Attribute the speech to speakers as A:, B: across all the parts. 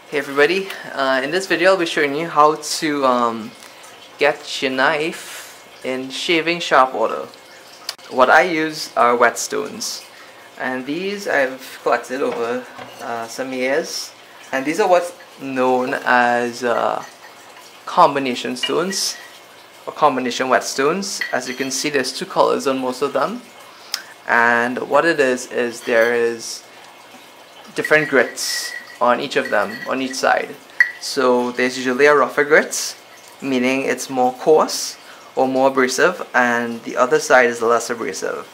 A: Hey everybody, in this video I'll be showing you how to get your knife in shaving sharp order. What I use are whetstones, and these I've collected over some years, and these are what's known as combination stones or combination whetstones. As you can see, there's two colors on most of them, and what it is there is different grits on each of them, on each side. So there's usually a rougher grit, meaning it's more coarse or more abrasive, and the other side is less abrasive.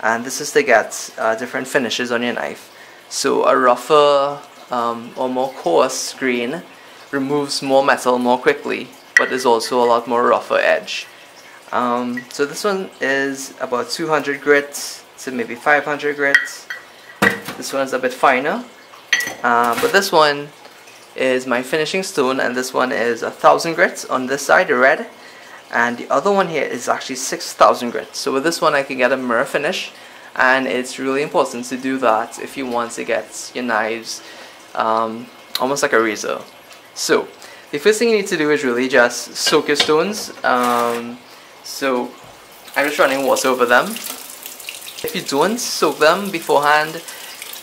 A: And this is to get different finishes on your knife. So a rougher or more coarse grain removes more metal more quickly, but is also a lot more rougher edge. So this one is about 200 grit to maybe 500 grit. This one is a bit finer. But this one is my finishing stone, and this one is 1000 grit on this side, the red, and the other one here is actually 6000 grit. So with this one I can get a mirror finish, and it's really important to do that if you want to get your knives almost like a razor. So the first thing you need to do is really just soak your stones. So I'm just running water over them. If you don't soak them beforehand,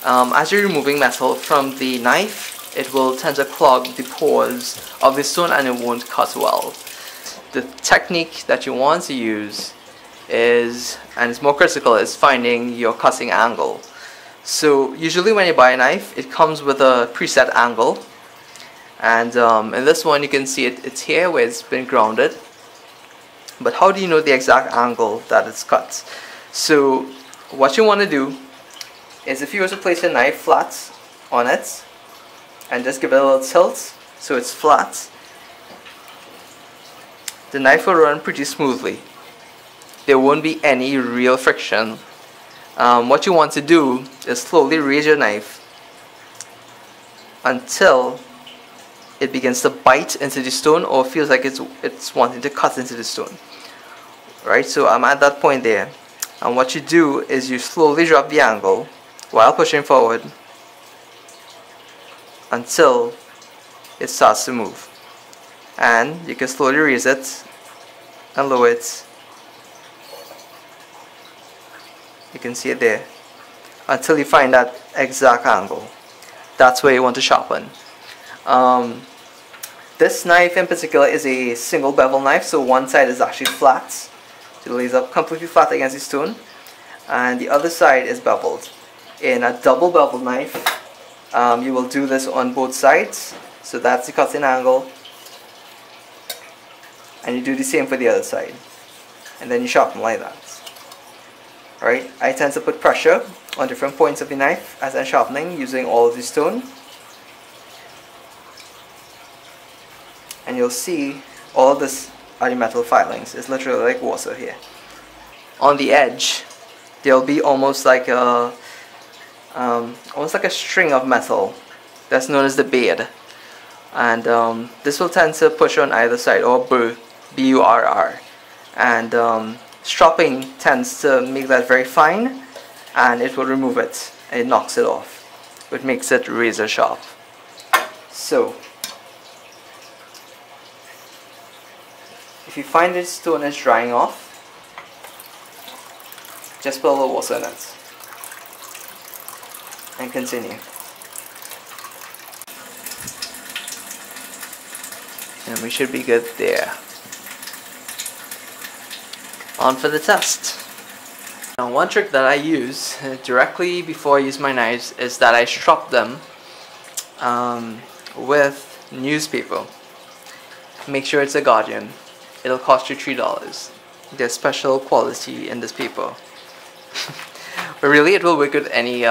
A: as you're removing metal from the knife, it will tend to clog the pores of the stone and it won't cut well. The technique that you want to use is, and it's more critical, is finding your cutting angle. So usually when you buy a knife, it comes with a preset angle, and in this one you can see it's here where it's been grounded. But how do you know the exact angle that it's cut? So what you want to do is, if you were to place your knife flat on it and just give it a little tilt so it's flat, the knife will run pretty smoothly. There won't be any real friction. What you want to do is slowly raise your knife until it begins to bite into the stone or feels like it's wanting to cut into the stone. Right, so I'm at that point there, and what you do is you slowly drop the angle while pushing forward until it starts to move, and you can slowly raise it and lower it. You can see it there until you find that exact angle. That's where you want to sharpen. This knife in particular is a single bevel knife, so one side is actually flat. It lays up completely flat against the stone, and the other side is beveled. In a double bevel knife, you will do this on both sides, so that's the cutting angle, and you do the same for the other side, and then you sharpen like that. Alright, I tend to put pressure on different points of the knife as I'm sharpening using all of the stone, and you'll see all of this are the metal filings. It's literally like water here. On the edge there'll be almost like a string of metal that's known as the bead, and this will tend to push on either side, or burr, B-U-R-R, and stropping tends to make that very fine, and it will remove it, and it knocks it off, which makes it razor sharp. So if you find this stone is drying off, just put a little water in it and continue. And we should be good there. On for the test. Now, one trick that I use directly before I use my knives is that I strop them with newspaper. Make sure it's a Guardian. It'll cost you $3. There's special quality in this paper. But really it will work with any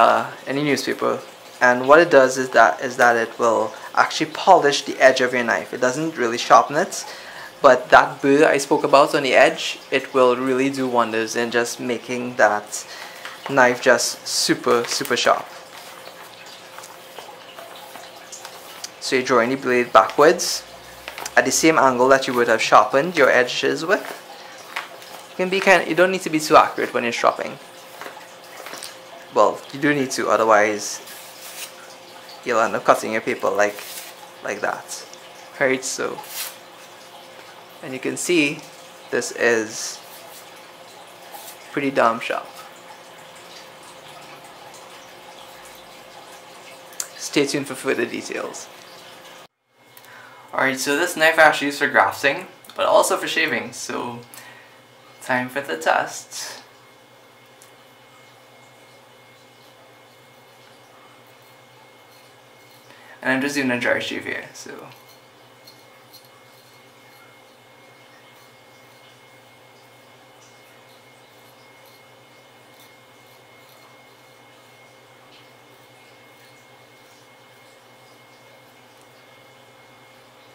A: newspaper, and what it does is that it will actually polish the edge of your knife. It doesn't really sharpen it, but that burr I spoke about on the edge, it will really do wonders in just making that knife just super sharp. So you're drawing the blade backwards at the same angle that you would have sharpened your edges with. You don't need to be too accurate when you're stropping. Well, you do need to, otherwise you'll end up cutting your paper like like that, right? So, and you can see this is pretty damn sharp. Stay tuned for further details. Alright, so this knife I actually use for grafting, but also for shaving, so time for the test. And I'm just doing a dry shave here, so.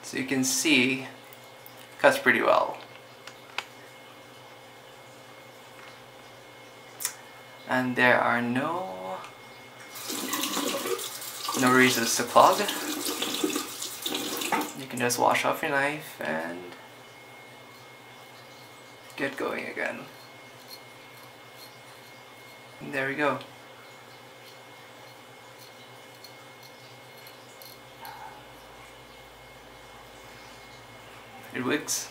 A: So you can see, cuts pretty well. And there are no reasons to clog. You can just wash off your knife and get going again. And there we go. It works.